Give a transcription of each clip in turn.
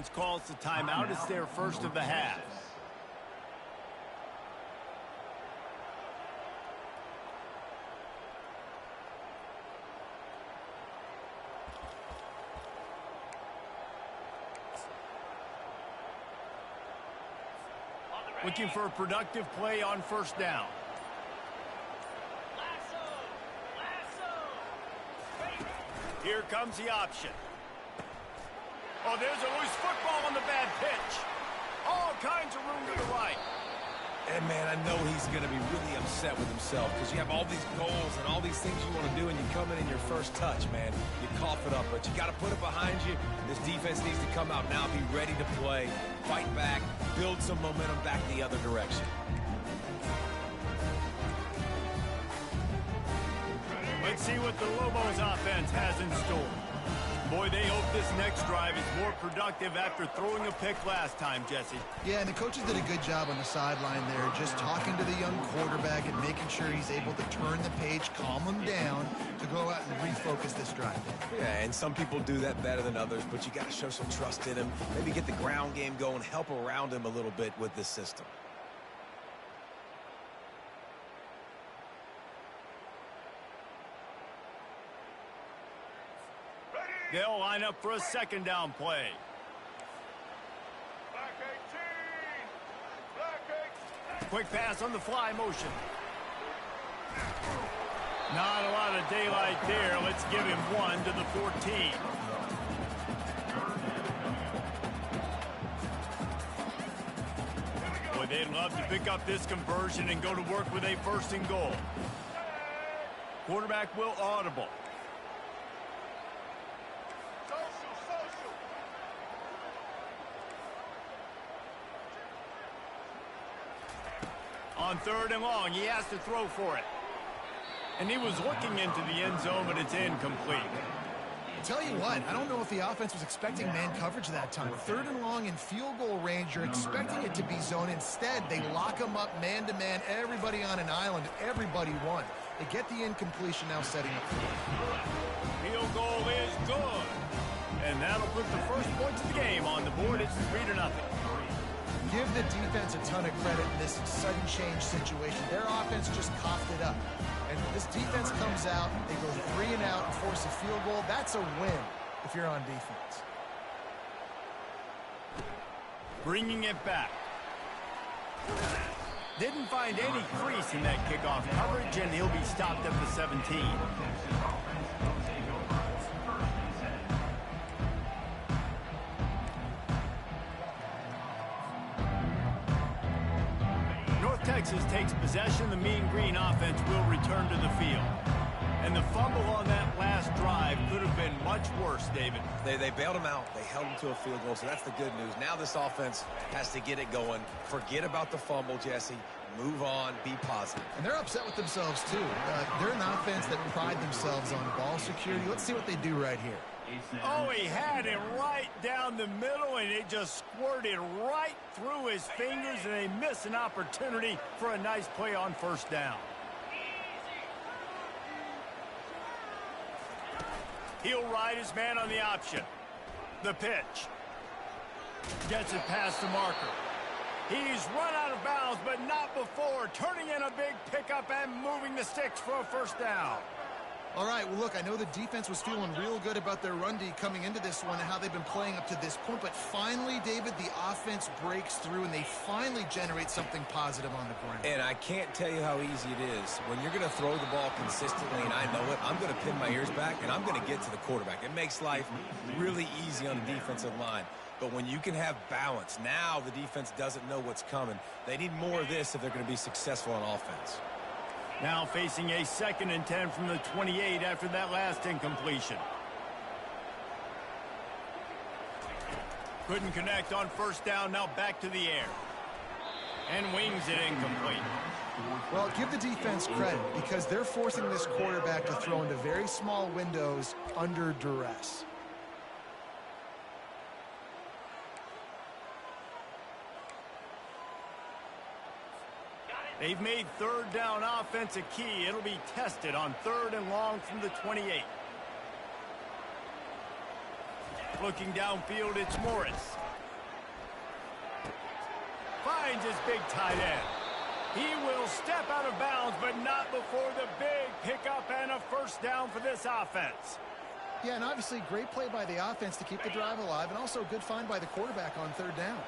Calls the timeout. It's their first of the half. Looking for a productive play on first down. Here comes the option. Oh, there's a loose football on the bad pitch. All kinds of room to the right. And, man, I know he's going to be really upset with himself because you have all these goals and all these things you want to do, and you come in your first touch, man. You cough it up, but you got to put it behind you. This defense needs to come out now, be ready to play, fight back, build some momentum back the other direction. Let's see what the Lobos offense has in store. Boy, they hope this next drive is more productive after throwing a pick last time, Jesse. Yeah, and the coaches did a good job on the sideline there, just talking to the young quarterback and making sure he's able to turn the page, calm him down, to go out and refocus this drive. Yeah, and some people do that better than others, but you got to show some trust in him, maybe get the ground game going, help around him a little bit with this system. They'll line up for a second down play. Quick pass on the fly motion. Not a lot of daylight there. Let's give him one to the 14. Boy, they'd love to pick up this conversion and go to work with a first and goal. Quarterback will audible. On third and long, he has to throw for it. And he was looking into the end zone, but it's incomplete. I'll tell you what, I don't know if the offense was expecting man coverage that time. Third and long in field goal range, you're expecting it to be zone. Instead, they lock him up man-to-man, everybody on an island, everybody won. They get the incompletion now setting up for it. Field goal is good. And that'll put the first points of the game on the board. It's 3-0. Give the defense a ton of credit in this sudden change situation. Their offense just coughed it up. And this defense comes out, they go 3 and out and force a field goal. That's a win if you're on defense. Bringing it back. Didn't find any crease in that kickoff coverage, and he'll be stopped at the 17. Texas takes possession. The Mean Green offense will return to the field. And the fumble on that last drive could have been much worse, David. They bailed him out. They held him to a field goal, so that's the good news. Now this offense has to get it going. Forget about the fumble, Jesse. Move on. Be positive. And they're upset with themselves, too. They're an offense that pride themselves on ball security. Let's see what they do right here. Oh, he had it right down the middle, and it just squirted right through his fingers, and they miss an opportunity for a nice play on first down. He'll ride his man on the option. The pitch. Gets it past the marker. He's run out of bounds, but not before. Turning in a big pickup and moving the sticks for a first down. All right, well, look, I know the defense was feeling real good about their run D coming into this one and how they've been playing up to this point, but finally, David, the offense breaks through and they finally generate something positive on the ground. And I can't tell you how easy it is. When you're going to throw the ball consistently, and I know it, I'm going to pin my ears back, and I'm going to get to the quarterback. It makes life really easy on the defensive line. But when you can have balance, now the defense doesn't know what's coming. They need more of this if they're going to be successful on offense. Now facing a 2nd and 10 from the 28 after that last incompletion. Couldn't connect on first down, now back to the air. And wings it incomplete. Well, give the defense credit because they're forcing this quarterback to throw into very small windows under duress. They've made third down offense a key. It'll be tested on 3rd and long from the 28. Looking downfield, it's Morris. finds his big tight end. He will step out of bounds, but not before the big pickup and a first down for this offense. Yeah, and obviously great play by the offense to keep the drive alive, and also a good find by the quarterback on third down.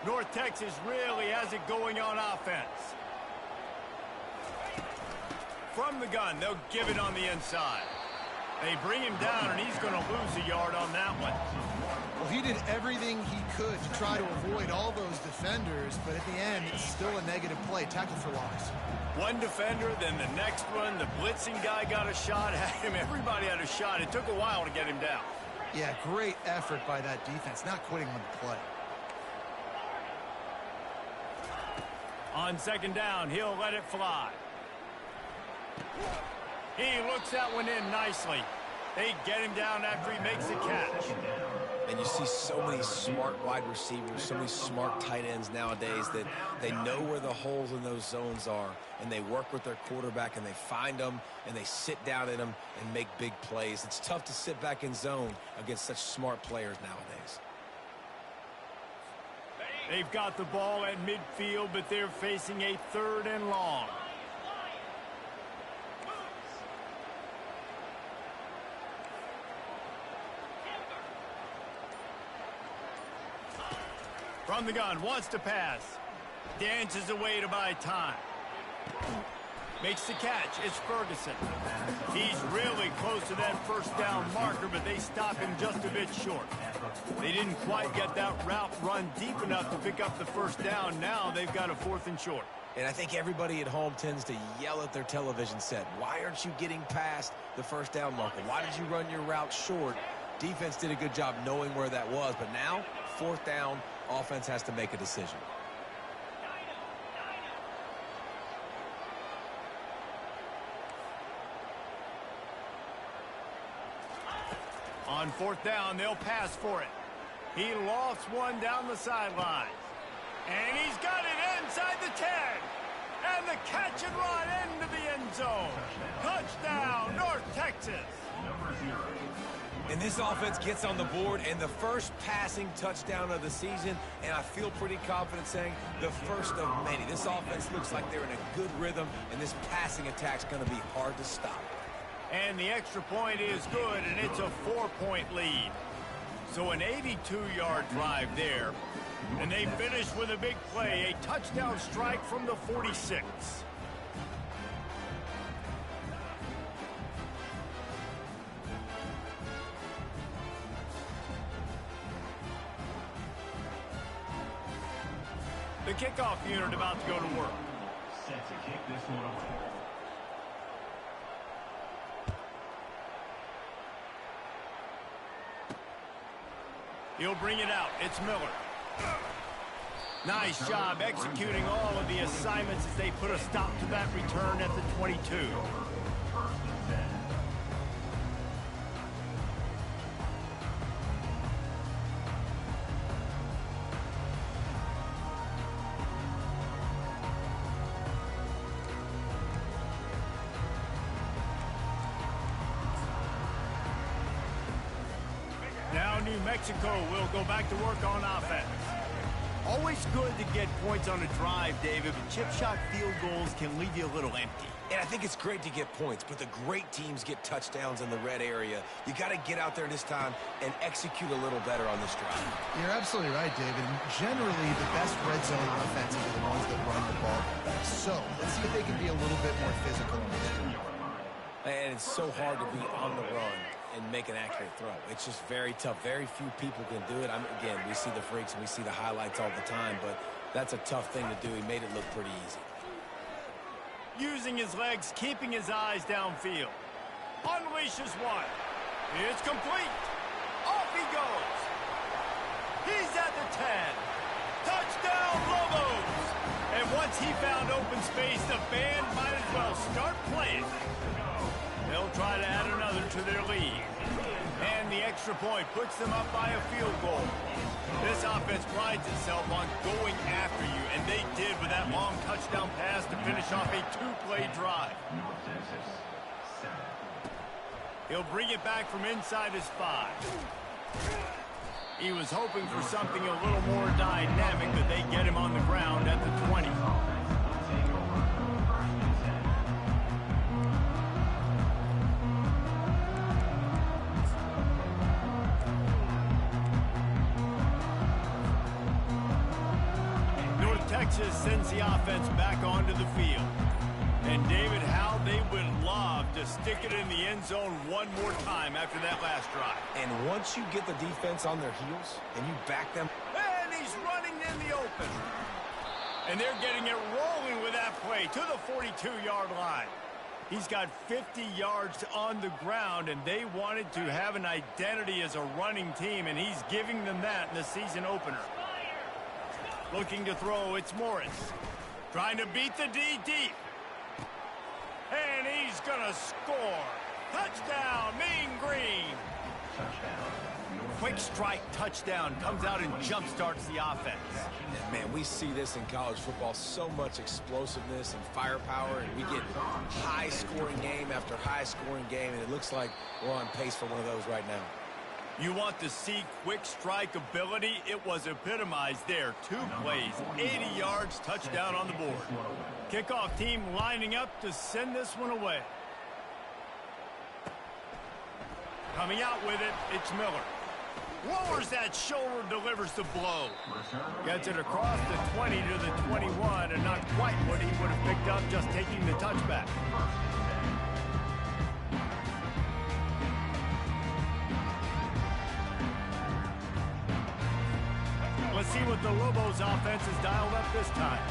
North Texas really has it going on offense. From the gun, they'll give it on the inside. They bring him down, and he's going to lose a yard on that one. Well, he did everything he could to try to avoid all those defenders, but at the end, it's still a negative play, tackle for loss. One defender, then the next one. The blitzing guy got a shot at him. Everybody had a shot. It took a while to get him down. Yeah, great effort by that defense, not quitting on the play. On second down, he'll let it fly. He looks that one in nicely. They get him down after he makes the catch. And you see so many smart wide receivers, so many smart tight ends nowadays that they know where the holes in those zones are, and they work with their quarterback, and they find them, and they sit down in them and make big plays. It's tough to sit back in zone against such smart players nowadays. They've got the ball at midfield, but they're facing a third and long. From the gun, wants to pass. Dances away to buy time. Makes the catch. It's Ferguson. He's really close to that first down marker, but they stop him just a bit short. They didn't quite get that route run deep enough to pick up the first down. Now they've got a 4th and short. And I think everybody at home tends to yell at their television set. Why aren't you getting past the first down marker? Why did you run your route short? Defense did a good job knowing where that was, but now, 4th down, offense has to make a decision. On 4th down, they'll pass for it. He lofts one down the sideline. And he's got it inside the 10. And the catch and run into the end zone. Touchdown, North Texas. And this offense gets on the board, and the first passing touchdown of the season, and I feel pretty confident saying the first of many. This offense looks like they're in a good rhythm, and this passing attack's going to be hard to stop. And the extra point is good, and it's a 4-point lead. So an 82-yard drive there. And they finish with a big play, a touchdown strike from the 46. The kickoff unit about to go to work. Set to kick this one away. He'll bring it out. It's Miller. Nice job executing all of the assignments as they put a stop to that return at the 22. Now New Mexico will go back to work on offense. Always good to get points on a drive, David, but chip shot field goals can leave you a little empty. And I think it's great to get points, but the great teams get touchdowns in the red area. You got to get out there this time and execute a little better on this drive. You're absolutely right, David. And generally, the best red zone offenses are the ones that run the ball best. So let's see if they can be a little bit more physical on this one. And it's so hard to be on the run and make an accurate throw. It's just very tough. Very few people can do it. Again, we see the freaks and we see the highlights all the time, but that's a tough thing to do. He made it look pretty easy. Using his legs, keeping his eyes downfield. Unleashes one. It's complete. Off he goes. He's at the 10. Touchdown, Lobos. And once he found open space, the band might as well start playing. They'll try to add another to their lead. And the extra point puts them up by a field goal. This offense prides itself on going after you, and they did with that long touchdown pass to finish off a 2-play drive. He'll bring it back from inside his 5. He was hoping for something a little more dynamic, but they get him on the ground at the 20. North Texas sends the offense back onto the field. And David, how they would love to stick it in the end zone one more time after that last drive. And once you get the defense on their heels and you back them. And he's running in the open. And they're getting it rolling with that play to the 42-yard line. He's got 50 yards on the ground, and they wanted to have an identity as a running team, and he's giving them that in the season opener. Looking to throw, it's Morris. Trying to beat the D deep. And he's going to score. Touchdown, Mean Green. Quick strike touchdown comes out and jump-starts the offense. And man, we see this in college football, so much explosiveness and firepower, and we get high-scoring game after high-scoring game, and it looks like we're on pace for one of those right now. You want to see quick strike ability? It was epitomized there. 2 plays, 80 yards, touchdown on the board. Kickoff team lining up to send this one away. Coming out with it, it's Miller. Lowers that shoulder, delivers the blow. Gets it across the 20 to the 21, and not quite what he would have picked up just taking the touchback. Let's see what the Lobos offense has dialed up this time.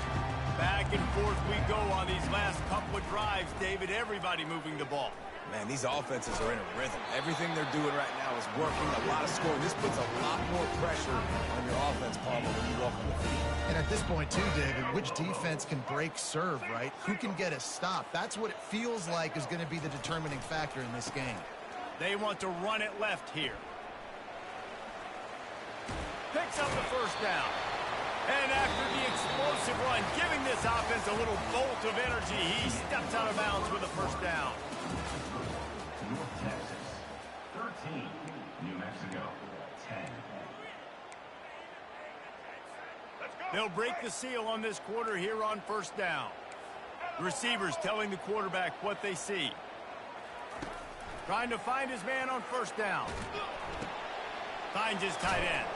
Back and forth we go on these last couple of drives, David. Everybody moving the ball. Man, these offenses are in a rhythm. Everything they're doing right now is working, a lot of scoring. This puts a lot more pressure on your offense, Palmer, when you walk on the field. And at this point, too, David, which defense can break serve, right? Who can get a stop? That's what it feels like is going to be the determining factor in this game. They want to run it left here. Picks up the first down. And after the explosive run, giving this offense a little bolt of energy, he steps out of bounds with a first down. North Texas, 13. New Mexico, 10. They'll break the seal on this quarter here on first down. Receivers telling the quarterback what they see. Trying to find his man on first down. Finds his tight end.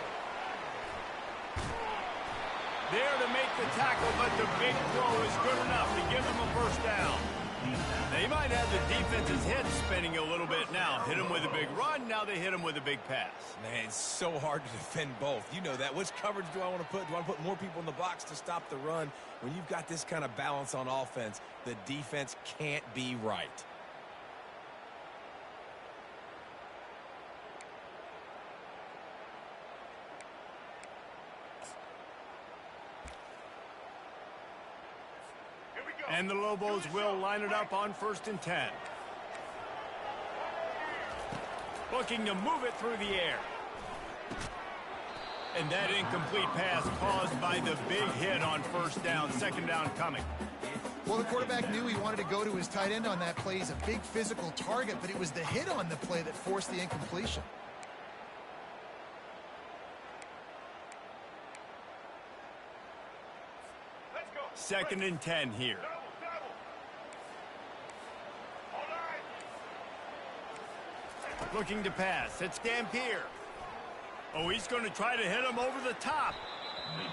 There to make the tackle, but the big throw is good enough to give them a first down. They might have the defense's head spinning a little bit now. Hit him with a big run, now they hit him with a big pass. Man, it's so hard to defend both. You know that. Which coverage do I want to put? Do I want to put more people in the box to stop the run? When you've got this kind of balance on offense, the defense can't be right. And the Lobos will line it up on 1st and 10. Looking to move it through the air. And that incomplete pass caused by the big hit on first down. Second down coming. Well, the quarterback knew he wanted to go to his tight end on that play. He's a big physical target, but it was the hit on the play that forced the incompletion. Second and 10 here. Looking to pass. It's Dampier. Oh, he's going to try to hit him over the top.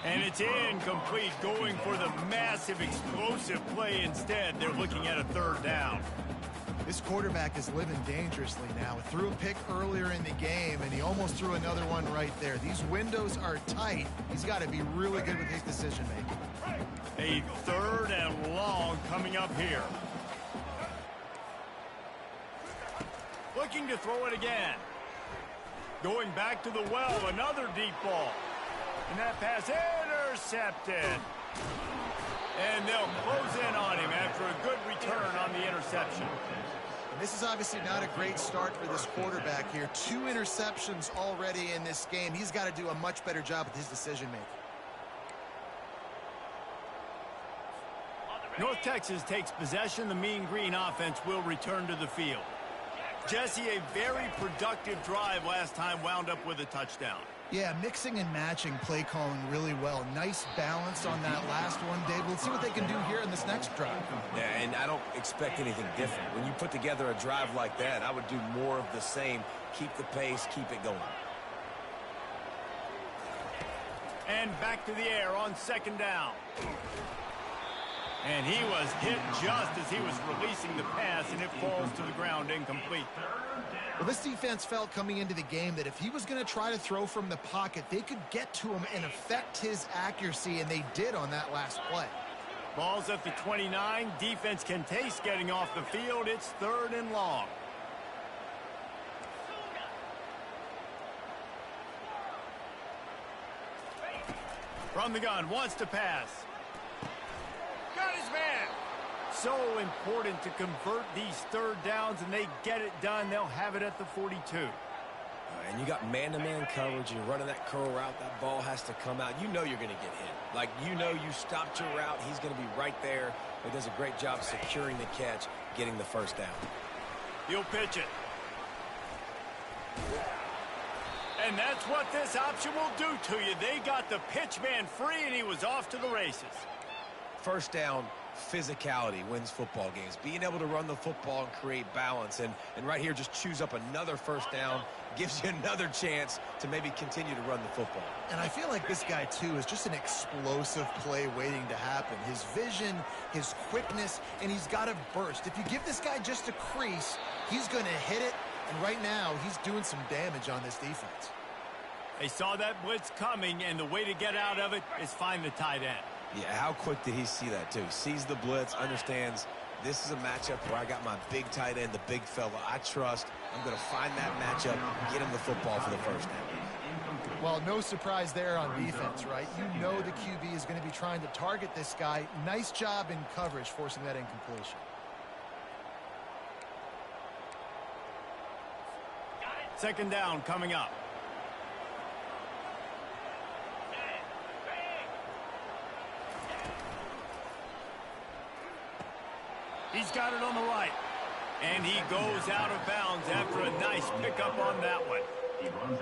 And it's incomplete, going for the massive explosive play instead. They're looking at a third down. This quarterback is living dangerously now. Threw a pick earlier in the game, and he almost threw another one right there. These windows are tight. He's got to be really good with his decision-making. A third and long coming up here. Looking to throw it again. Going back to the well, another deep ball. And that pass intercepted. And they'll close in on him after a good return on the interception. And this is obviously not a great start for this quarterback here. 2 interceptions already in this game. He's got to do a much better job with his decision-making. North Texas takes possession. The Mean Green offense will return to the field. Jesse, a very productive drive last time wound up with a touchdown. Yeah, mixing and matching play calling really well. Nice balance on that last one, Dave. Let's see what they can do here in this next drive. Yeah, and I don't expect anything different. When you put together a drive like that, I would do more of the same. Keep the pace, keep it going. And back to the air on second down. And he was hit just as he was releasing the pass, and it falls to the ground incomplete. Well, this defense felt coming into the game that if he was going to try to throw from the pocket, they could get to him and affect his accuracy, and they did on that last play. Ball's at the 29. Defense can taste getting off the field. It's 3rd and long. From the gun, wants to pass. Got his man. So important to convert these 3rd downs, and they get it done. They'll have it at the 42. And you got man-to-man coverage. You're running that curl route. That ball has to come out. You know you're going to get hit. Like, you know you stopped your route. He's going to be right there. He does a great job securing the catch, getting the first down. He'll pitch it. And that's what this option will do to you. They got the pitch man free, and he was off to the races. First down, physicality wins football games. Being able to run the football and create balance. And right here, just choose up another first down. Gives you another chance to maybe continue to run the football. And I feel like this guy, too, is just an explosive play waiting to happen. His vision, his quickness, and he's got a burst. If you give this guy just a crease, he's going to hit it. And right now, he's doing some damage on this defense. They saw that blitz coming, and the way to get out of it is find the tight end. Yeah, how quick did he see that, too? Sees the blitz, understands this is a matchup where I got my big tight end, the big fella I trust. I'm going to find that matchup, get him the football for the first down. Well, no surprise there on defense, right? You know the QB is going to be trying to target this guy. Nice job in coverage, forcing that incompletion. Second down coming up. He's got it on the right. And he goes out of bounds after a nice pickup on that one.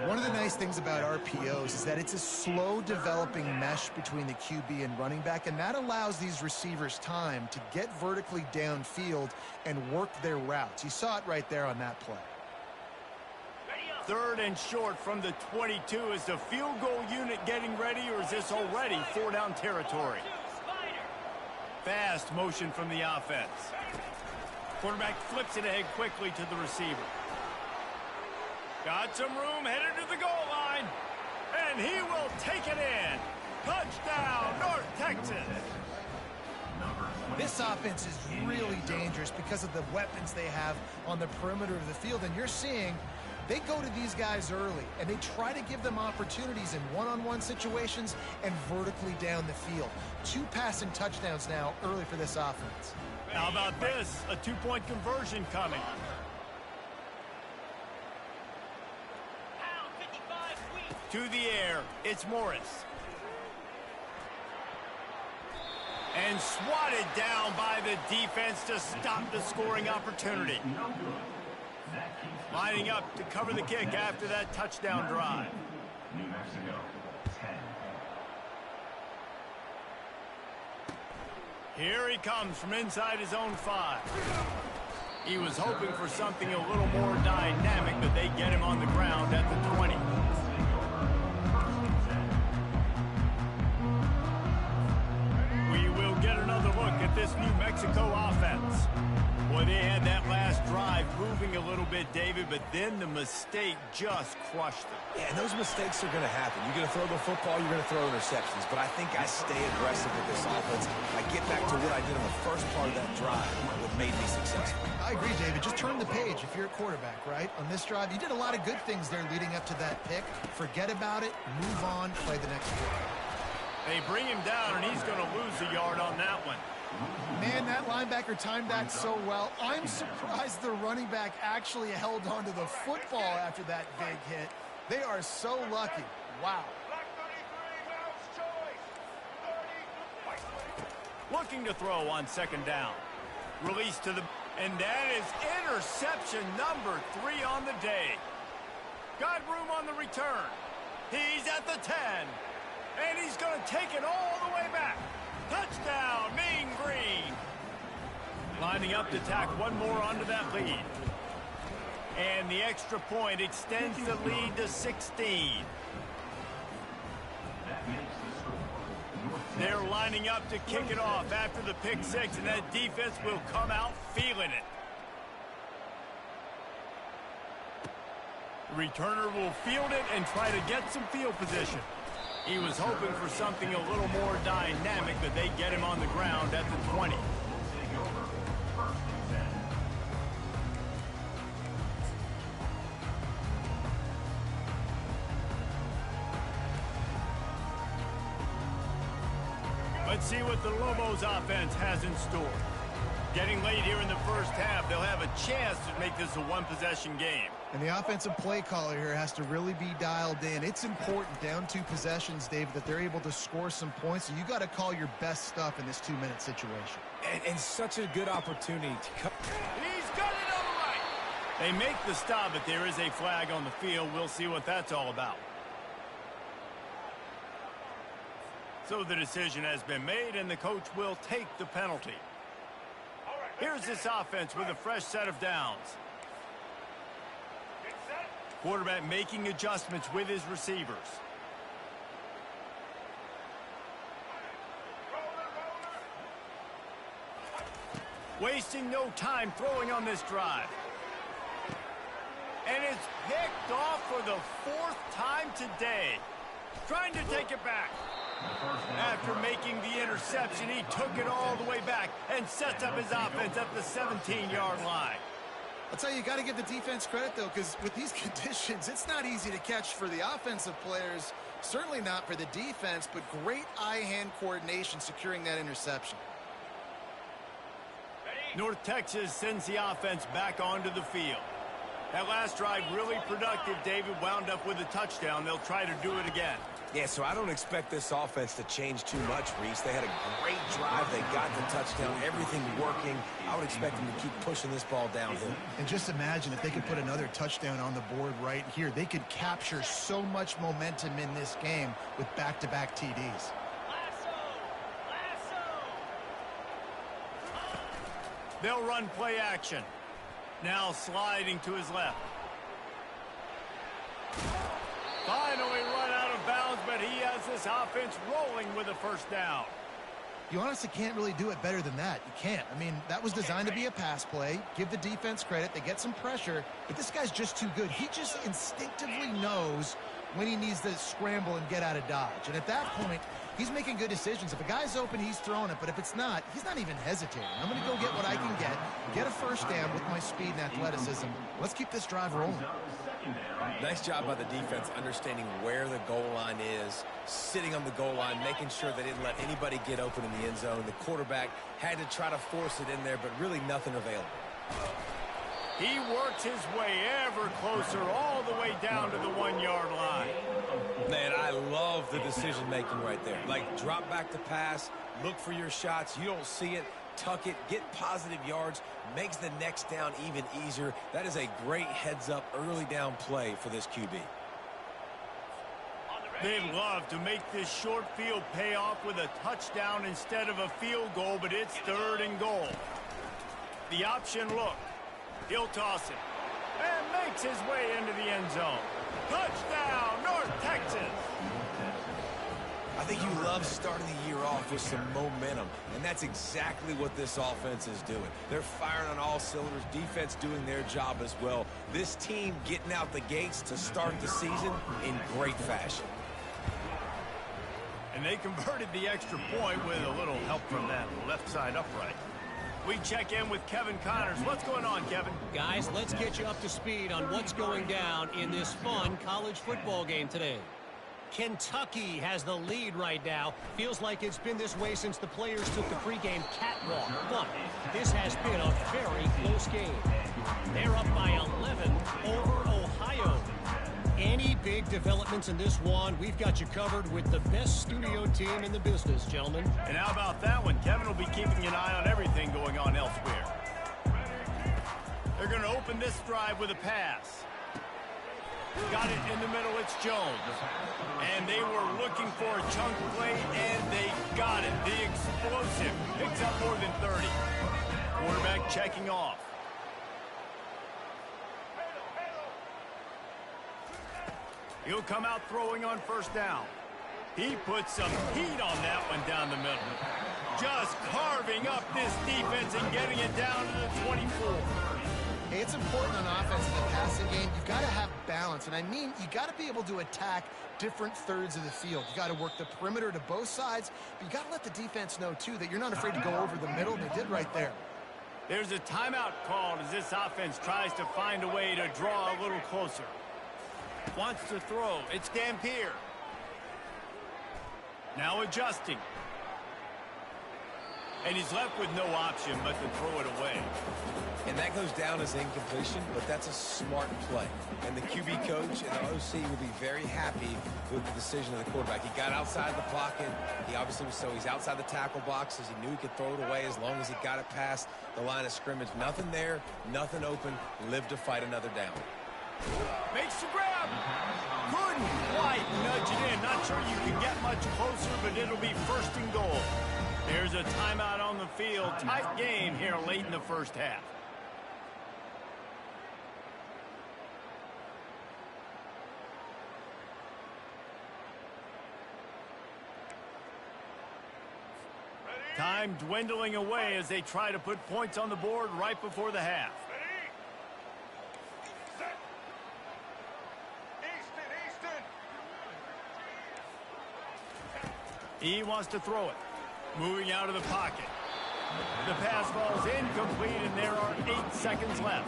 One of the nice things about RPOs is that it's a slow developing mesh between the QB and running back, and that allows these receivers time to get vertically downfield and work their routes. You saw it right there on that play. 3rd and short from the 22. Is the field goal unit getting ready, or is this already 4-down territory? Fast motion from the offense. Quarterback flips it ahead quickly to the receiver. Got some room, headed to the goal line. And he will take it in. Touchdown, North Texas. This offense is really dangerous because of the weapons they have on the perimeter of the field. And you're seeing they go to these guys early, and they try to give them opportunities in one-on-one situations and vertically down the field. 2 passing touchdowns now early for this offense. How about this? A 2-point conversion coming. To the air, it's Morris. And swatted down by the defense to stop the scoring opportunity. Lining up to cover the kick after that touchdown drive. New Mexico, 10. Here he comes from inside his own 5. He was hoping for something a little more dynamic, but they get him on the ground at the 20. We will get another look at this New Mexico offense. Boy, they had that last drive moving a little bit, David, but then the mistake just crushed them. Yeah, and those mistakes are going to happen. You're going to throw the football, you're going to throw interceptions. But I think I stay aggressive with this offense. I get back to what I did on the first part of that drive, what made me successful. I agree, David. Just turn the page if you're a quarterback, right? On this drive, you did a lot of good things there leading up to that pick. Forget about it, move on, play the next play. They bring him down, and he's going to lose a yard on that one. Man, that linebacker timed that so well. I'm surprised the running back actually held onto the football after that big hit. They are so lucky. Wow. Looking to throw on second down. Release to the... And that is interception number 3 on the day. Got room on the return. He's at the 10. And he's going to take it all the way back. Touchdown, Mean Green. Lining up to tack one more onto that lead. And the extra point extends the lead to 16. They're lining up to kick it off after the pick six, and that defense will come out feeling it. The returner will field it and try to get some field position. He was hoping for something a little more dynamic, but they get him on the ground at the 20. Let's see what the Lobos offense has in store. Getting late here in the first half, they'll have a chance to make this a one-possession game. And the offensive play caller here has to really be dialed in. It's important down 2 possessions, David, that they're able to score some points. So you got to call your best stuff in this 2-minute situation. And such a good opportunity to cut. He's got it on the right. They make the stop, but there is a flag on the field. We'll see what that's all about. So the decision has been made, and the coach will take the penalty. Here's this offense with a fresh set of downs. Quarterback making adjustments with his receivers. Wasting no time throwing on this drive. And it's picked off for the 4th time today. Trying to take it back. After making the interception, he took it all the way back and sets up his offense at the 17-yard line. I'll tell you, you got to give the defense credit, though, because with these conditions, it's not easy to catch for the offensive players. Certainly not for the defense, but great eye-hand coordination securing that interception. North Texas sends the offense back onto the field. That last drive really productive. David wound up with a touchdown. They'll try to do it again. Yeah, so I don't expect this offense to change too much, Reese. They had a great drive. They got the touchdown. Everything working. I would expect them to keep pushing this ball downhill. And just imagine if they could put another touchdown on the board right here. They could capture so much momentum in this game with back-to-back TDs. They'll run play action. Now sliding to his left. Finally run out of bounds, but he has this offense rolling with a first down. You honestly can't really do it better than that. You can't. I mean, that was designed to be a pass play. Give the defense credit. They get some pressure, but this guy's just too good. He just instinctively knows when he needs to scramble and get out of dodge. And at that point, he's making good decisions. If a guy's open, he's throwing it. But if it's not, he's not even hesitating. I'm going to go get what I can get a first down with my speed and athleticism. Let's keep this drive rolling. Nice job by the defense understanding where the goal line is, sitting on the goal line, making sure they didn't let anybody get open in the end zone. The quarterback had to try to force it in there, but really nothing available. He works his way ever closer all the way down to the 1-yard line. Man, I love the decision-making right there. Like, drop back to pass, look for your shots. You don't see it, tuck it, get positive yards, makes the next down even easier. That is a great heads-up early down play for this QB. They'd love to make this short field pay off with a touchdown instead of a field goal, but it's 3rd and goal. The option look. He'll toss it and makes his way into the end zone. Touchdown, North Texas. I think you love starting the year off with some momentum, and that's exactly what this offense is doing. They're firing on all cylinders, defense doing their job as well. This team getting out the gates to start the season in great fashion. And they converted the extra point with a little help from that left side upright. We check in with Kevin Connors. What's going on, Kevin? Guys, let's get you up to speed on what's going down in this fun college football game today. Kentucky has the lead right now. Feels like it's been this way since the players took the pregame catwalk. But this has been a very close game. They're up by 11 over Ohio. Any big developments in this one, we've got you covered with the best studio team in the business, gentlemen. And how about that one? Kevin will be keeping an eye on everything going on elsewhere. They're going to open this drive with a pass. Got it in the middle, it's Jones. And they were looking for a chunk play, and they got it. The explosive picks up more than 30. Quarterback checking off. He'll come out throwing on first down. He puts some heat on that one down the middle. Just carving up this defense and getting it down to the 24. Hey, it's important on offense in the passing game. You've got to have balance. And I mean, you got to be able to attack different thirds of the field. You got to work the perimeter to both sides, but you got to let the defense know, too, that you're not afraid to go over the middle. They did right there. There's a timeout called as this offense tries to find a way to draw a little closer. Wants to throw. It's Dampier. Now adjusting. And he's left with no option but to throw it away. And that goes down as incompletion, but that's a smart play. And the QB coach and the OC will be very happy with the decision of the quarterback. He got outside the pocket. He obviously was he's outside the tackle boxes. He knew he could throw it away as long as he got it past the line of scrimmage. Nothing there, nothing open. Live to fight another down. Makes the grab. Couldn't quite nudge it in. Not sure you can get much closer, but it'll be first and goal. There's a timeout on the field. Tight game here late in the first half. Time dwindling away as they try to put points on the board right before the half. He wants to throw it. Moving out of the pocket. The pass falls incomplete, and there are 8 seconds left.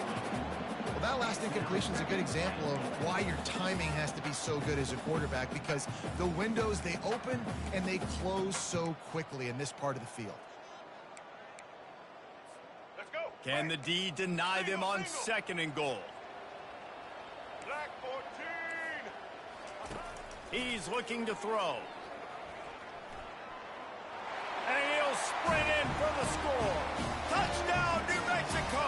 Well, that last incompletion is a good example of why your timing has to be so good as a quarterback, because the windows, they open and they close so quickly in this part of the field. Let's go. Can the D deny them on second and goal? Black 14. He's looking to throw. And he'll sprint in for the score. Touchdown, New Mexico.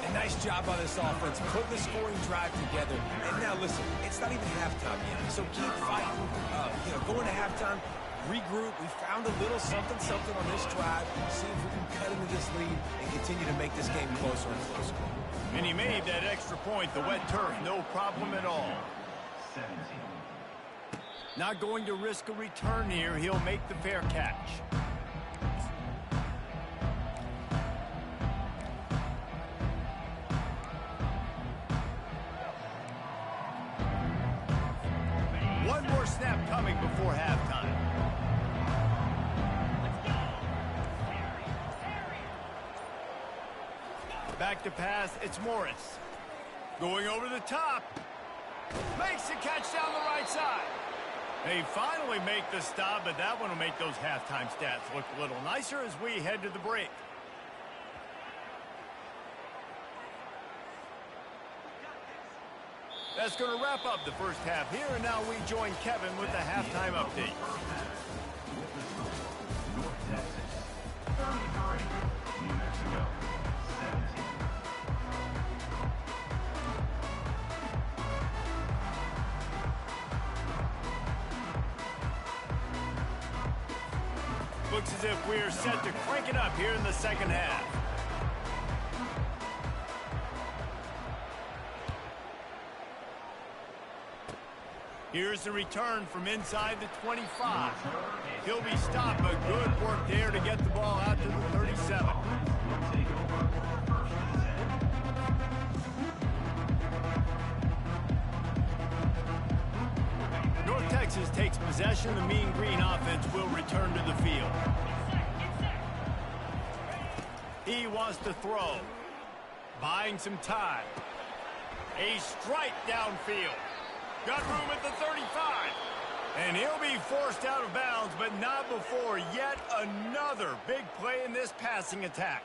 A nice job by this offense, putting the scoring drive together. And now listen, it's not even halftime yet, so keep fighting. Going to halftime, regroup. We found a little something on this drive. See if we can cut into this lead and continue to make this game closer and closer. And he made that extra point, the wet turf, no problem at all. 17. Not going to risk a return here. He'll make the fair catch. One more snap coming before halftime. Back to pass, it's Morris. Going over the top. Makes the catch down the right side. They finally make the stop, but that one will make those halftime stats look a little nicer as we head to the break. That's going to wrap up the first half here, and now we join Kevin with the halftime update. North Texas, 33. New Mexico, 17. Looks as if we're set to crank it up here in the second half. Here's the return from inside the 25. He'll be stopped, but good work there to get the ball out to the 37. North Texas takes possession. The Mean Green offense will return to the field. He wants to throw. Buying some time. A strike downfield. Got room at the 35. And he'll be forced out of bounds, but not before yet another big play in this passing attack.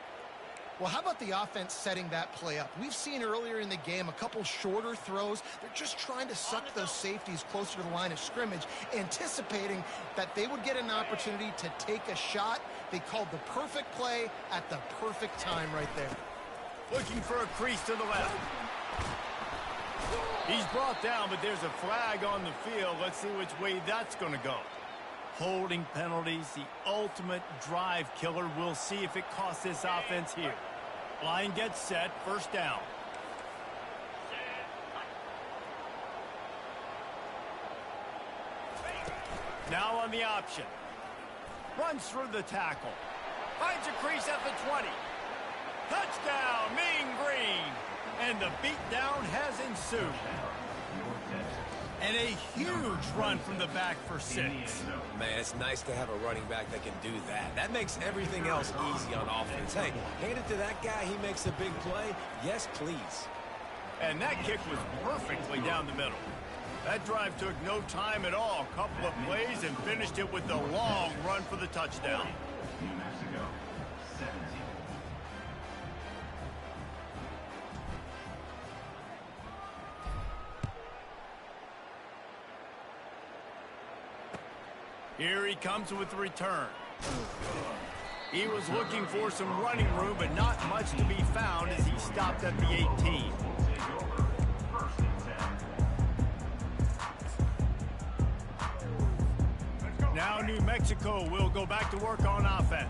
Well, how about the offense setting that play up? We've seen earlier in the game a couple shorter throws. They're just trying to suck those safeties closer to the line of scrimmage, anticipating that they would get an opportunity to take a shot. They called the perfect play at the perfect time right there. Looking for a crease to the left. He's brought down, but there's a flag on the field. Let's see which way that's going to go. Holding penalties, the ultimate drive killer. We'll see if it costs this offense here. Line gets set, first down. Now on the option. Runs through the tackle. Finds a crease at the 20. Touchdown, Mean Green. And the beatdown has ensued. And a huge run from the back for 6. Man, it's nice to have a running back that can do that. That makes everything else easy on offense. Hey, hand it to that guy. He makes a big play. Yes, please. And that kick was perfectly down the middle. That drive took no time at all. A couple of plays and finished it with the long run for the touchdown. New Mexico, 17. Here he comes with the return. He was looking for some running room, but not much to be found as he stopped at the 18. Now New Mexico will go back to work on offense.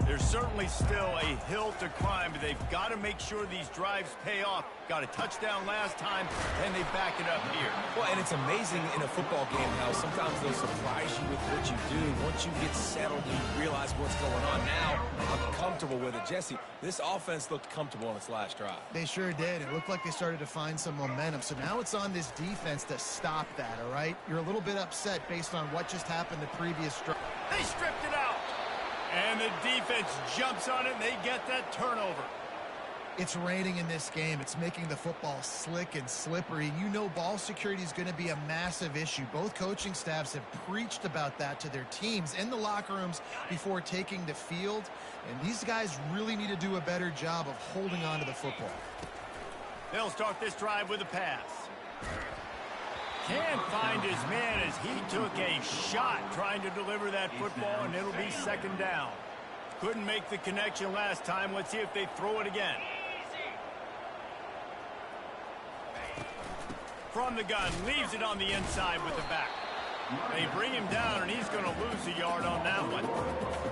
There's certainly still a hill to climb, but they've got to make sure these drives pay off. Got a touchdown last time, and they back it up here. Well, and it's amazing in a football game how sometimes they'll surprise you with what you do. Once you get settled, you realize what's going on. Now, I'm comfortable with it. Jesse, this offense looked comfortable on its last drive. They sure did. It looked like they started to find some momentum. So now it's on this defense to stop that, all right? You're a little bit upset based on what just happened the previous drive. They stripped it out. And the defense jumps on it, and they get that turnover. It's raining in this game. It's making the football slick and slippery. You know ball security is going to be a massive issue. Both coaching staffs have preached about that to their teams in the locker rooms before taking the field. And these guys really need to do a better job of holding on to the football. They'll start this drive with a pass. Can't find his man as he took a shot trying to deliver that football, and it'll be second down. Couldn't make the connection last time. Let's see if they throw it again. From the gun, leaves it on the inside with the back. They bring him down, and he's going to lose a yard on that one.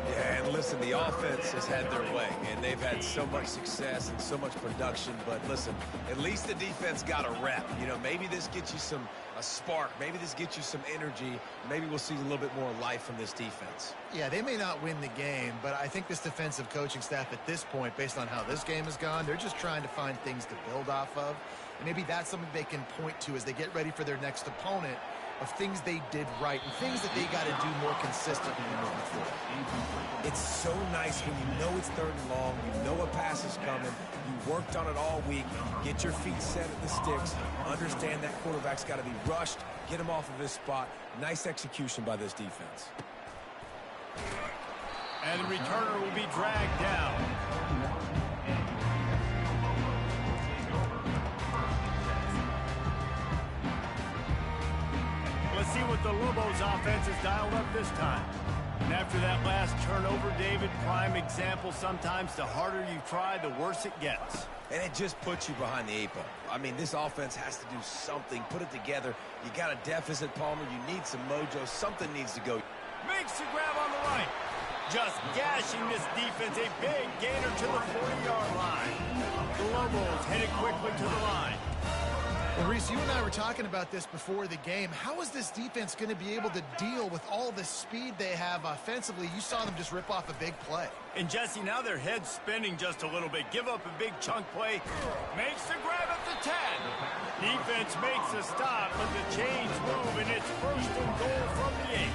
Yeah, and listen, the offense has had their way, and they've had so much success and so much production. But listen, at least the defense got a rep. You know, maybe this gets you a spark. Maybe this gets you some energy. Maybe we'll see a little bit more life from this defense. Yeah, they may not win the game, but I think this defensive coaching staff at this point, based on how this game has gone, they're just trying to find things to build off of. And maybe that's something they can point to as they get ready for their next opponent, of things they did right and things that they got to do more consistently moving forward. It's so nice when you know it's third and long, you know a pass is coming, you worked on it all week, get your feet set at the sticks, understand that quarterback's got to be rushed, get him off of his spot. Nice execution by this defense. And the returner will be dragged down. Let's see what the Lobos offense has dialed up this time. And after that last turnover, David, prime example, sometimes the harder you try, the worse it gets. And it just puts you behind the 8 ball. I mean, this offense has to do something, put it together. You got a deficit, Palmer. You need some mojo. Something needs to go. Makes the grab on the right. Just gashing this defense. A big gainer to the 40-yard line. The Lobos headed quickly to the line. Well, Reese, you and I were talking about this before the game. How is this defense going to be able to deal with all the speed they have offensively? You saw them just rip off a big play. And, Jesse, now their head's spinning just a little bit. Give up a big chunk play. Makes the grab at the 10. Defense makes a stop, but the chains move, and it's first and goal from the 8.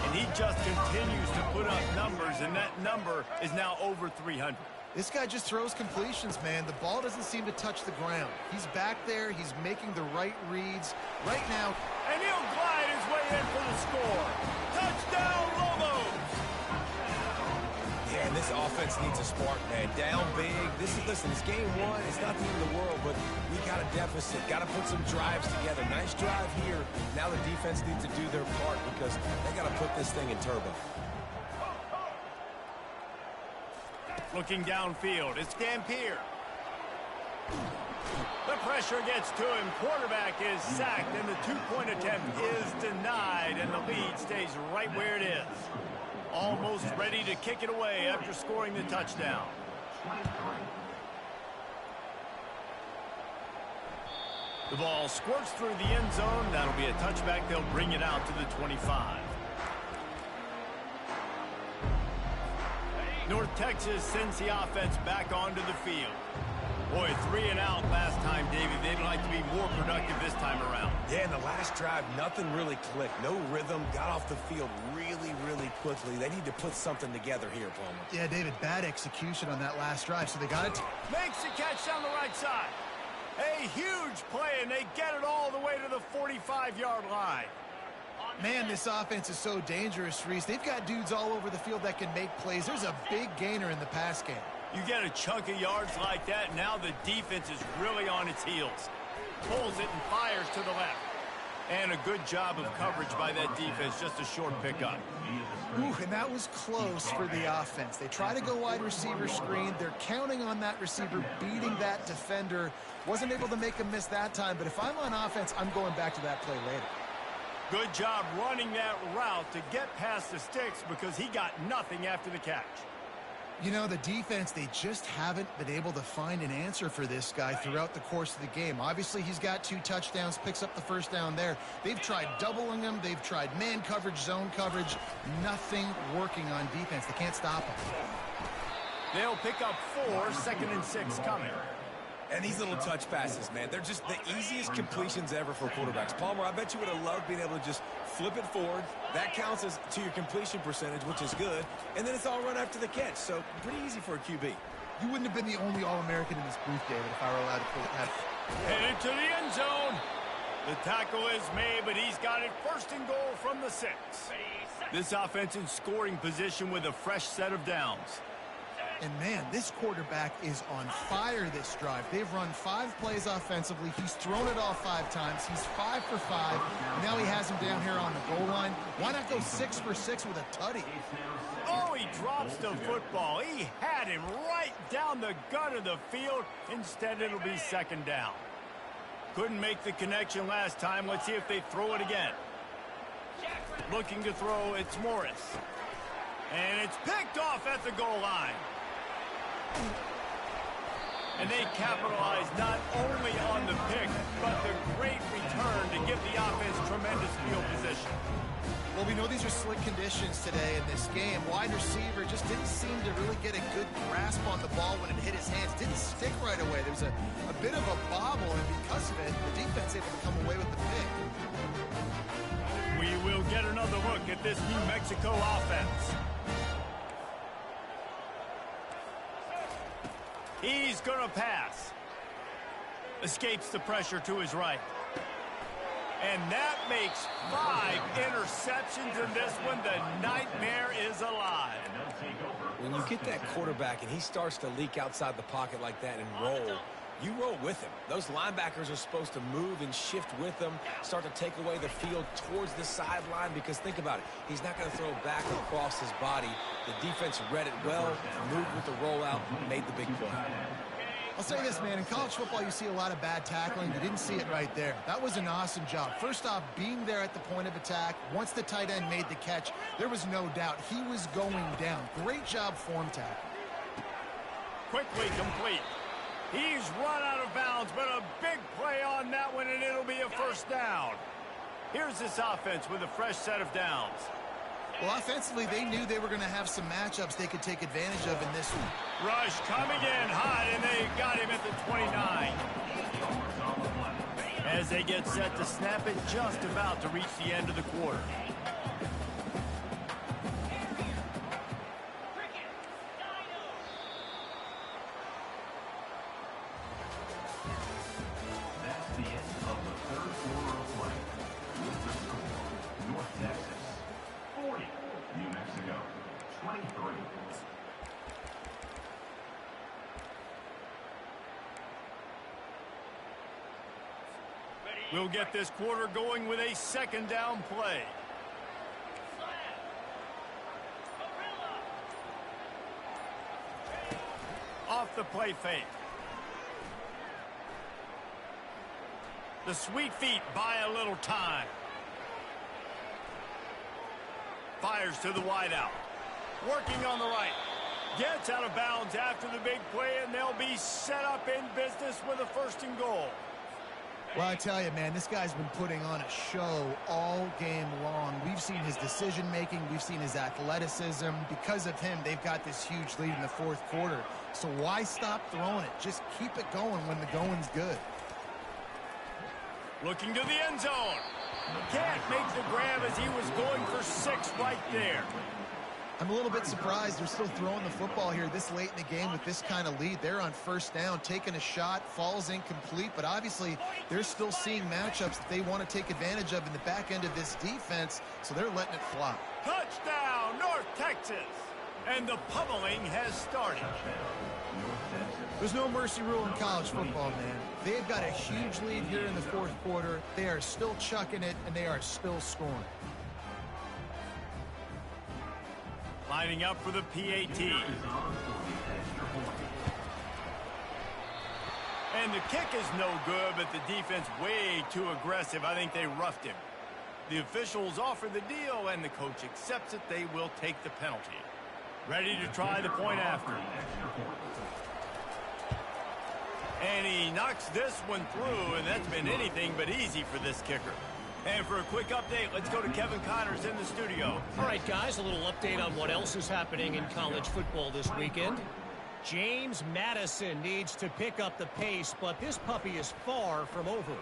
And he just continues to put up numbers, and that number is now over 300. This guy just throws completions, man. The ball doesn't seem to touch the ground. He's back there. He's making the right reads right now. And he'll glide his way in for the score. Touchdown, Lobos! Yeah, and this offense needs a spark, man. Down big. Listen, it's game one. It's not the end of the world, but we got a deficit. Got to put some drives together. Nice drive here. Now the defense needs to do their part because they got to put this thing in turbo. Looking downfield, it's Dampier. The pressure gets to him. Quarterback is sacked, and the two-point attempt is denied, and the lead stays right where it is. Almost ready to kick it away after scoring the touchdown. The ball squirts through the end zone. That'll be a touchback. They'll bring it out to the 25. North Texas sends the offense back onto the field. Boy, 3 and out last time, David. They'd like to be more productive this time around. Yeah, in the last drive, nothing really clicked. No rhythm. Got off the field really, really quickly. They need to put something together here, Palmer. Yeah, David, bad execution on that last drive, so they got it. Makes the catch down the right side. A huge play, and they get it all the way to the 45-yard line. Man, this offense is so dangerous, Reese. They've got dudes all over the field that can make plays. There's a big gainer in the pass game. You get a chunk of yards like that, now the defense is really on its heels. Pulls it and fires to the left. And a good job of coverage by that defense, just a short pickup. Ooh, and that was close for the offense. They try to go wide receiver screen. They're counting on that receiver beating that defender. Wasn't able to make him miss that time, but if I'm on offense, I'm going back to that play later. Good job running that route to get past the sticks because he got nothing after the catch. You know, the defense, they just haven't been able to find an answer for this guy throughout the course of the game. Obviously, he's got 2 touchdowns, picks up the first down there. They've tried doubling him. They've tried man coverage, zone coverage. Nothing working on defense. They can't stop him. They'll pick up 4, 2nd and 6 coming. And these little touch passes, man, they're just the easiest completions ever for quarterbacks. Palmer, I bet you would have loved being able to just flip it forward. That counts as to your completion percentage, which is good. And then it's all run after the catch. So pretty easy for a QB. You wouldn't have been the only All-American in this booth, David, if I were allowed to put it. Headed to the end zone. The tackle is made, but he's got it 1st and goal from the 6. This offense in scoring position with a fresh set of downs. And, man, this quarterback is on fire this drive. They've run 5 plays offensively. He's thrown it all 5 times. He's 5 for 5. Now he has him down here on the goal line. Why not go 6 for 6 with a tutty? Oh, he drops the football. He had him right down the gut of the field. Instead, it'll be 2nd down. Couldn't make the connection last time. Let's see if they throw it again. Looking to throw, it's Morris. And it's picked off at the goal line. And they capitalize not only on the pick, but the great return to give the offense tremendous field position. Well, we know these are slick conditions today in this game. Wide receiver just didn't seem to really get a good grasp on the ball when it hit his hands. Didn't stick right away. There was a bit of a bobble, and because of it, the defense able to come away with the pick. We will get another look at this New Mexico offense. He's going to pass. Escapes the pressure to his right. And that makes 5 interceptions in this one. The nightmare is alive. When you get that quarterback and he starts to leak outside the pocket like that and roll, you roll with him. Those linebackers are supposed to move and shift with him, start to take away the field towards the sideline, because think about it. He's not going to throw back across his body. The defense read it well, moved with the rollout, made the big play. I'll say this, man. In college football, you see a lot of bad tackling. You didn't see it right there. That was an awesome job. First off, being there at the point of attack. Once the tight end made the catch, there was no doubt he was going down. Great job form tackle. Quickly complete. He's run out of bounds, but a big play on that one, and it'll be a 1st down. Here's this offense with a fresh set of downs. Well, offensively, they knew they were going to have some matchups they could take advantage of in this one. Rush coming in hot, and they got him at the 29. As they get set to snap it, just about to reach the end of the quarter. That's the end of the 3rd quarter of play. With the score, North Texas 40, New Mexico 23. We'll get this quarter going with a 2nd down play. Off the play fake. The Sweet Feet buy a little time. Fires to the wideout. Working on the right. Gets out of bounds after the big play, and they'll be set up in business with a 1st and goal. Well, I tell you, man, this guy's been putting on a show all game long. We've seen his decision-making. We've seen his athleticism. Because of him, they've got this huge lead in the 4th quarter. So why stop throwing it? Just keep it going when the going's good. Looking to the end zone. Can't make the grab as he was going for 6 right there. I'm a little bit surprised they're still throwing the football here this late in the game with this kind of lead. They're on 1st down, taking a shot, falls incomplete, but obviously they're still seeing matchups that they want to take advantage of in the back end of this defense, so they're letting it fly. Touchdown, North Texas! And the pummeling has started. There's no mercy rule in college football, man. They've got a huge lead here in the 4th quarter. They are still chucking it, and they are still scoring. Lining up for the PAT. And the kick is no good, but the defense way too aggressive. I think they roughed him. The officials offer the deal, and the coach accepts it. They will take the penalty. Ready to try the point after. And he knocks this one through, and that's been anything but easy for this kicker. And for a quick update, let's go to Kevin Connors in the studio. All right, guys, a little update on what else is happening in college football this weekend. James Madison needs to pick up the pace, but this puppy is far from over.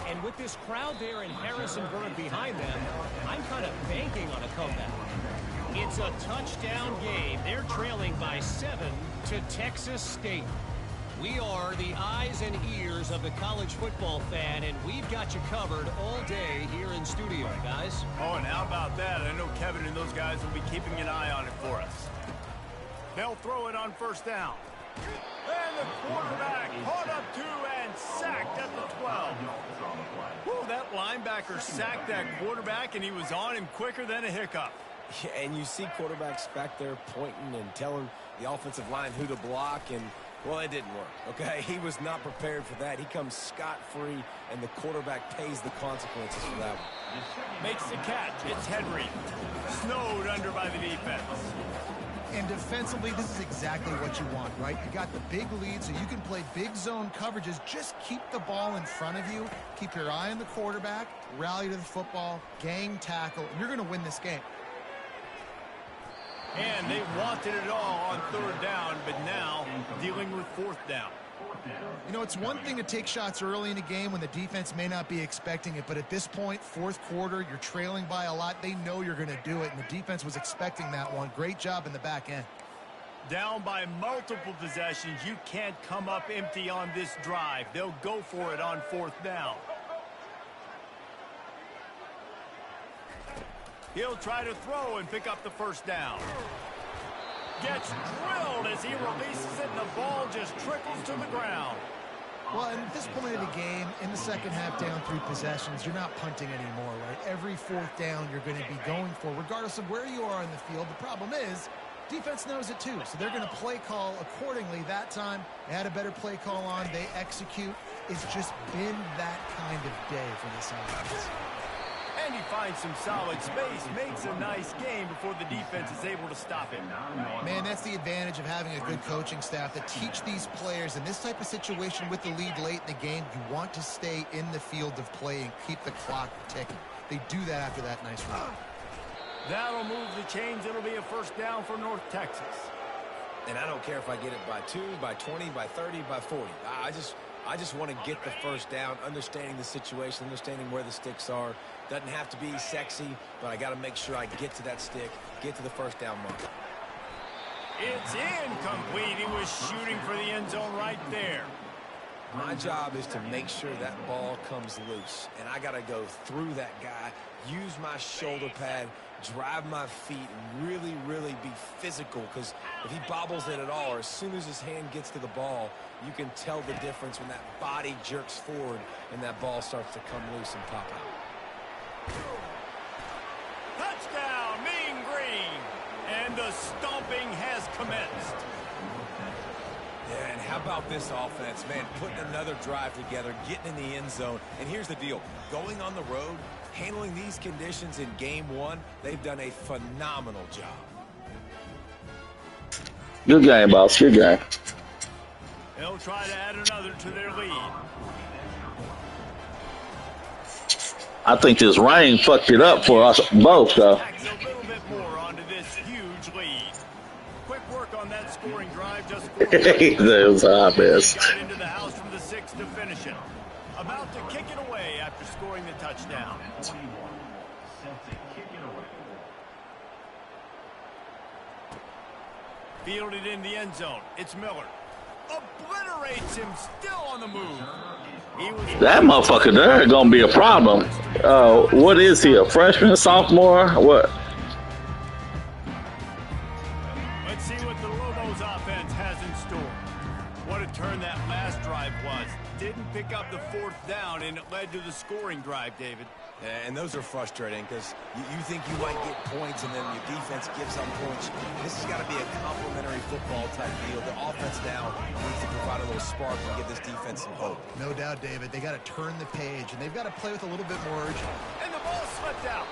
And with this crowd there in Harrisonburg behind them, I'm kind of banking on a comeback. It's a touchdown game. They're trailing by 7 to Texas State. We are the eyes and ears of the college football fan, and we've got you covered all day here in studio, guys. Oh, and how about that? I know Kevin and those guys will be keeping an eye on it for us. They'll throw it on 1st down. And the quarterback caught up to and sacked at the 12. Whew, that linebacker sacked that quarterback, and he was on him quicker than a hiccup. Yeah, and you see quarterbacks back there pointing and telling the offensive line who to block, and well, it didn't work, okay? He was not prepared for that. He comes scot-free, and the quarterback pays the consequences for that one. Makes the catch. It's Henry. Snowed under by the defense. And defensively, this is exactly what you want, right? You got the big lead, so you can play big zone coverages. Just keep the ball in front of you. Keep your eye on the quarterback. Rally to the football. Gang tackle. And you're going to win this game. And they wanted it all on 3rd down, but now dealing with 4th down. You know, it's one thing to take shots early in a game when the defense may not be expecting it, but at this point, 4th quarter, you're trailing by a lot. They know you're going to do it, and the defense was expecting that one. Great job in the back end. Down by multiple possessions, you can't come up empty on this drive. They'll go for it on 4th down. He'll try to throw and pick up the 1st down. Gets drilled as he releases it, and the ball just trickles to the ground. Well, and at this point of the game, in the second half, down 3 possessions, you're not punting anymore, right? Every 4th down you're going to be going for, regardless of where you are in the field. The problem is, defense knows it too, so they're going to play call accordingly. That time, they had a better play call on. They execute. It's just been that kind of day for this offense. And he finds some solid space, makes a nice game before the defense is able to stop him. Man, that's the advantage of having a good coaching staff that teach these players in this type of situation with the lead late in the game. You want to stay in the field of play and keep the clock ticking. They do that after that nice run. That'll move the chains. It'll be a 1st down for North Texas. And I don't care if I get it by 2, by 20, by 30, by 40. I just want to get the 1st down, understanding the situation, understanding where the sticks are. Doesn't have to be sexy, but I got to make sure I get to that stick, get to the 1st down mark. It's incomplete. He was shooting for the end zone right there. My job is to make sure that ball comes loose, and I got to go through that guy, use my shoulder pad, drive my feet, and really, really be physical, because if he bobbles it at all, or as soon as his hand gets to the ball, you can tell the difference when that body jerks forward and that ball starts to come loose and pop out. Touchdown, Mean Green! And the stomping has commenced. Yeah, and how about this offense, man, putting another drive together, getting in the end zone. And here's the deal. Going on the road, handling these conditions in game one, they've done a phenomenal job. Good game, boss. Good game. They'll try to add another to their lead. I think this rain fucked it up for us both, though. A little bit more onto this huge lead. Quick work on that scoring drive. Just 4 That was our best. got into the house from the 6 to finish it. About to kick it away after scoring the touchdown. 21. Set to kick it away. Fielded in the end zone. It's Miller. Obliterates him, still on the move. That motherfucker there gonna be a problem. What is he, a freshman, sophomore? What? Let's see what the Lobos offense has in store. What a turn that last drive was. Didn't pick up the 4th down, and it led to the scoring drive, David. And those are frustrating because you think you might get points and then your defense gives up points. This has got to be a complementary football type deal. The offense now needs to provide a little spark and give this defense some hope. No doubt, David. They got to turn the page, and they've got to play with a little bit more urgency. And the ball slipped out.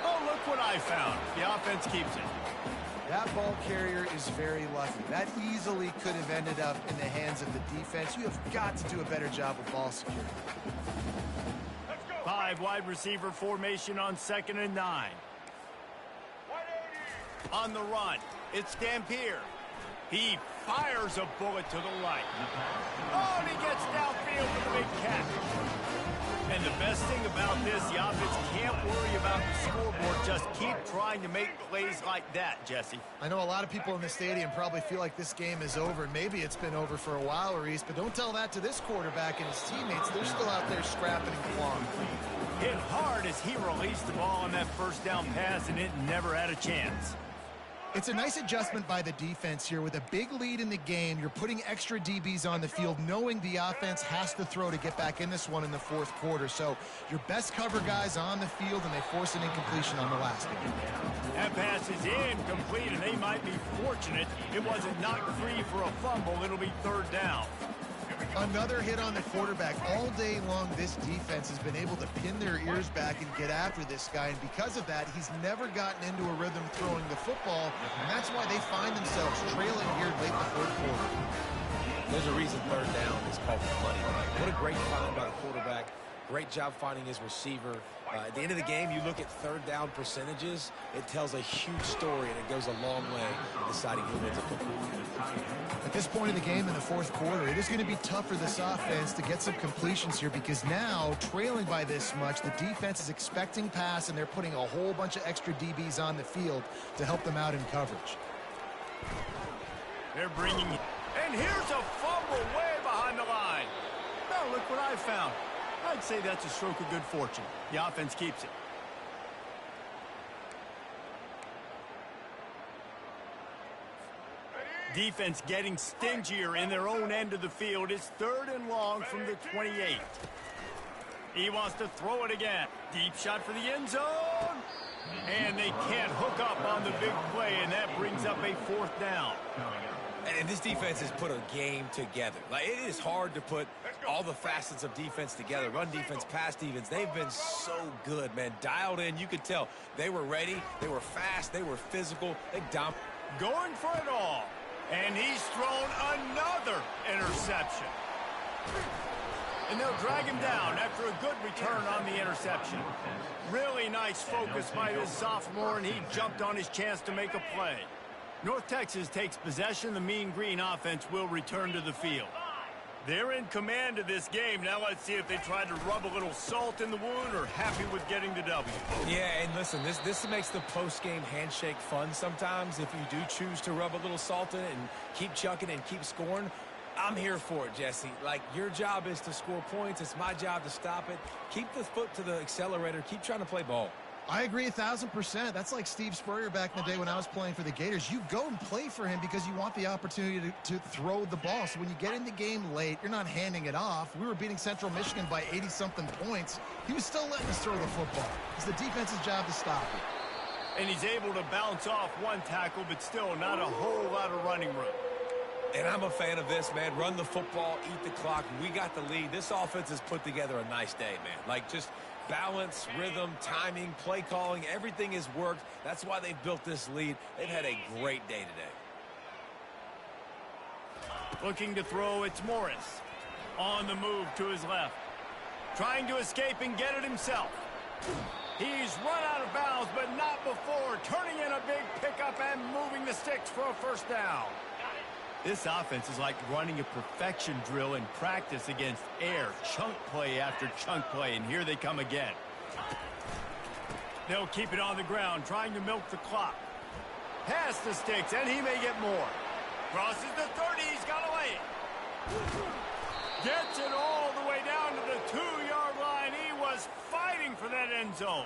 Oh, look what I found. The offense keeps it. That ball carrier is very lucky. That easily could have ended up in the hands of the defense. You have got to do a better job with ball security. 5 wide receiver formation on 2nd and 9. On the run, it's Dampier. He fires a bullet to the right. Oh, and he gets downfield with a big catch. And the best thing about this, the offense can't worry about the scoreboard. Just keep trying to make plays like that, Jesse. I know a lot of people in the stadium probably feel like this game is over. Maybe it's been over for a while, Reese, but don't tell that to this quarterback and his teammates. They're still out there scrapping and clawing. Hit hard as he released the ball on that 1st down pass, and it never had a chance. It's a nice adjustment by the defense here. With a big lead in the game, you're putting extra DBs on the field, knowing the offense has to throw to get back in this one in the 4th quarter. So your best cover guys on the field, and they force an incompletion on the last one. That pass is incomplete, and they might be fortunate it wasn't knocked free for a fumble. It'll be 3rd down. Another hit on the quarterback. All day long, this defense has been able to pin their ears back and get after this guy, and because of that, he's never gotten into a rhythm throwing the football, and that's why they find themselves trailing here late in the 3rd quarter. There's a reason 3rd down is called money. What a great find by the quarterback. Great job finding his receiver. At the end of the game, you look at 3rd down percentages. It tells a huge story, and it goes a long way in deciding who wins a football game. At this point in the game in the 4th quarter, it is going to be tough for this offense to get some completions here, because now, trailing by this much, the defense is expecting pass, and they're putting a whole bunch of extra DBs on the field to help them out in coverage. They're bringing, and here's a fumble way behind the line. Now look what I found. I'd say that's a stroke of good fortune. The offense keeps it. Defense getting stingier in their own end of the field. It's 3rd and long from the 28. He wants to throw it again. Deep shot for the end zone. And they can't hook up on the big play, and that brings up a 4th down. And this defense has put a game together. Like, it is hard to put all the facets of defense together. Run defense, pass defense. They've been so good, man. Dialed in. You could tell they were ready. They were fast. They were physical. They dominated. Going for it all. And he's thrown another interception. And they'll drag him down after a good return on the interception. Really nice focus by this sophomore, and he jumped on his chance to make a play. North Texas takes possession. The Mean Green offense will return to the field. They're in command of this game. Now let's see if they try to rub a little salt in the wound or happy with getting the W. Yeah, and listen, this makes the post-game handshake fun sometimes. If you do choose to rub a little salt in it and keep chucking and keep scoring, I'm here for it, Jesse. Like, your job is to score points. It's my job to stop it. Keep the foot to the accelerator. Keep trying to play ball. I agree 1,000%. That's like Steve Spurrier back in the day when I was playing for the Gators. You go and play for him because you want the opportunity to throw the ball. So when you get in the game late, you're not handing it off. We were beating Central Michigan by 80-something points. He was still letting us throw the football. It's the defense's job to stop it. And he's able to bounce off one tackle, but still not a whole lot of running room. And I'm a fan of this, man. Run the football, eat the clock. We got the lead. This offense has put together a nice day, man. Like, just balance, rhythm, timing, play calling, everything has worked. That's why they've built this lead. They've had a great day today. Looking to throw, it's Morris. On the move to his left. Trying to escape and get it himself. He's run out of bounds, but not before. Turning in a big pickup and moving the sticks for a first down. This offense is like running a perfection drill in practice against air. Chunk play after chunk play, and here they come again. They'll keep it on the ground, trying to milk the clock. Past the sticks, and he may get more. Crosses the 30, he's got away. Gets it all the way down to the 2-yard line. He was fighting for that end zone.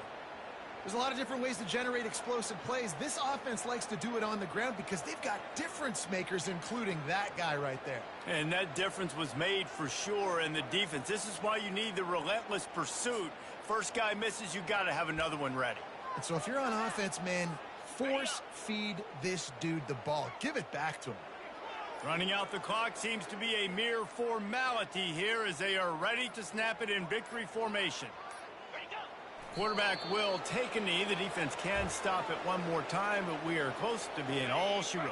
There's a lot of different ways to generate explosive plays. This offense likes to do it on the ground because they've got difference makers, including that guy right there. And that difference was made for sure in the defense. This is why you need the relentless pursuit. First guy misses, you got to have another one ready. And so if you're on offense, man, force feed this dude the ball. Give it back to him. Running out the clock seems to be a mere formality here as they are ready to snap it in victory formation. Quarterback will take a knee. The defense can stop it one more time, but we are close to being all she wrote.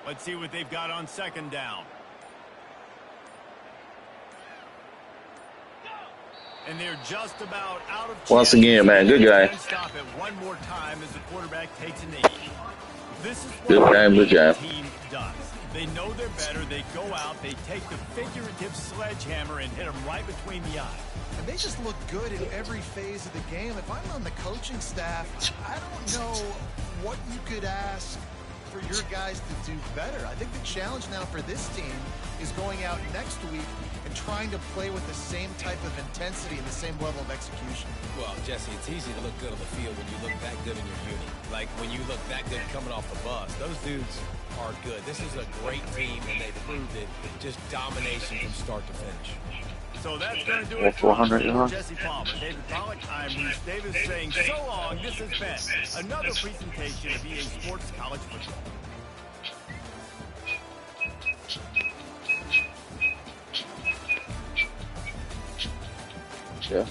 Let's see what they've got on second down. And they're just about out of chance. Once again, man, good guy. Stop it one more time as the quarterback takes a knee. This is Good what game, good job. the team does. They know they're better. They go out. They take the figurative sledgehammer and hit them right between the eyes. And they just look good in every phase of the game. If I'm on the coaching staff, I don't know what you could ask for your guys to do better. I think the challenge now for this team is going out next week and trying to play with the same type of intensity and the same level of execution. Well, Jesse, it's easy to look good on the field when you look that good in your unit. Like when you look that good coming off the bus. Those dudes are good. This is a great team, and they proved it. Just domination from start to finish. So that's going to do it for Jesse Palmer, David Pollack, I'm Bruce Davis saying so long. This has been another presentation of EA Sports College Football. Yeah.